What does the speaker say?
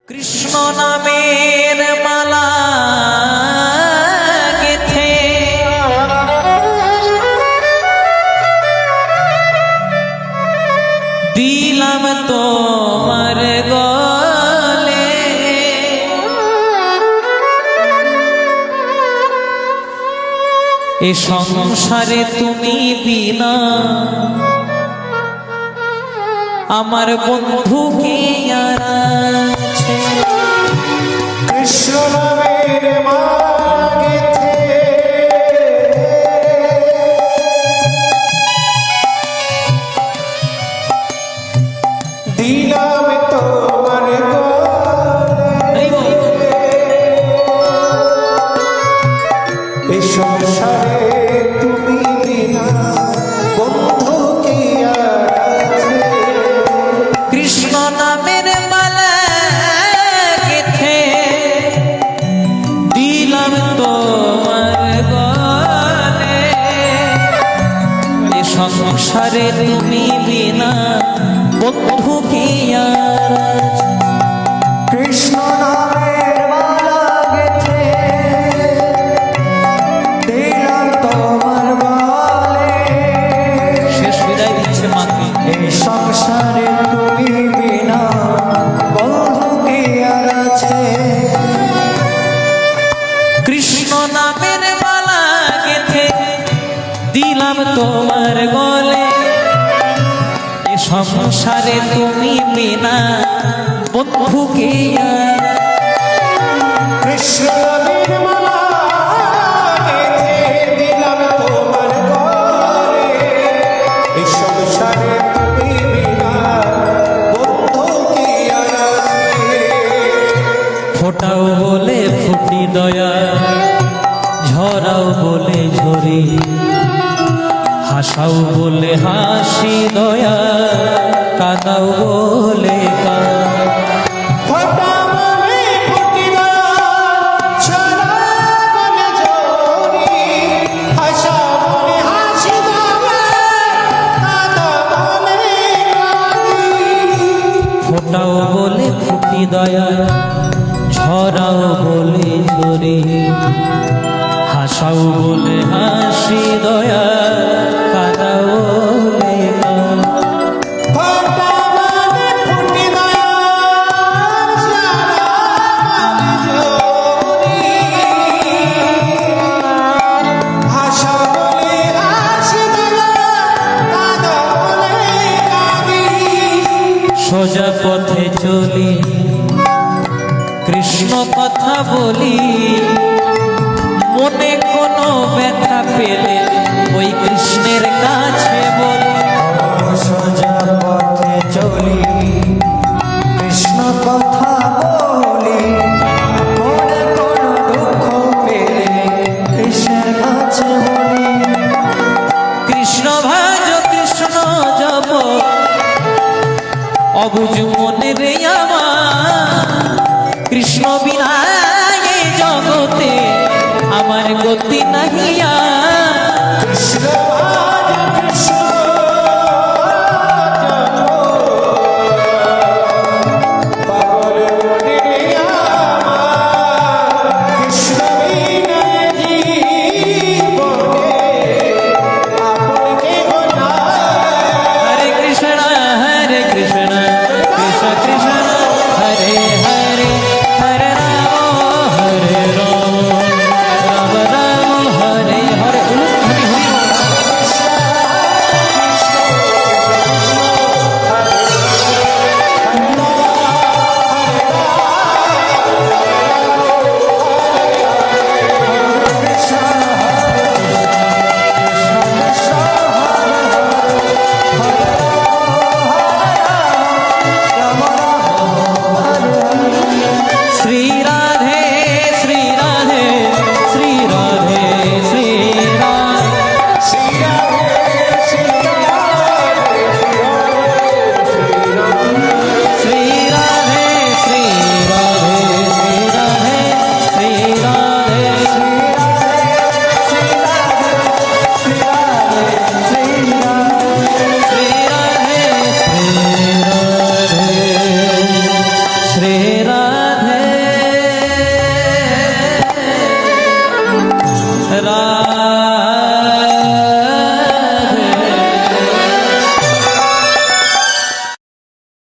কৃষ্ণ নামের মালা গেথে দিলাম তোমার গলে, এ সংসারে তুমি বিনা আমার বন্ধু কে আর আছে। কৃষ্ণ নামের মালা গেথে দিলাম তোমার গলে, এ সংসারে তুমি বিনা বন্ধু কি আর আছে। কৃষ্ণ নামের মালা গেথে দিলাম তোমার গলে, এ সংসারে তুমি বিনা বন্ধু কি আর আছে। কৃষ্ণ নামের মালা গেথে দিলাম তোমার গলে, শেষ বিদায় দিচ্ছে মাকে। এই সংসারে তুমি বিনা বন্ধু কি আর আছে। কৃষ্ণ নামের মালা গেথে দিলাম তোমার গলে, এ সংসারে তুমি বিনা বন্ধু কে আর। কৃষ্ণ নামের মালা গেথে দিলাম তোমার গলে, এই সংসারে তুমি বিনা বন্ধু কি আর আছে। ফোটাও বলে ফুটি দয়া, ঝরাও বলে ঝরি, হাসাও বলে হাসি দয়া, কাঁদাও বলে কাঁদ। ফোঁটা বলে ফুটি দয়া, ঝরা বলে ঝরি, হাসা বলে হাসি দয়া, কাঁদা বলে কাঁদি। ফোটাও বলে ফুটি দয়া, ঝরাও বলে ঝরি, হাসাও বলে হাসি দয়া, কাঁদাও বলে কাঁদ। ফোঁটা বলে ফুটি দয়া, ঝরা বলে ঝরি, হাসা বলে হাসি দয়া, কাঁদা বলে কাঁদি। সোজা পথে চলি, কৃষ্ণ কথা বলি, মনে কোনো ব্যথা পেলে ওই কৃষ্ণের কাছে বলি।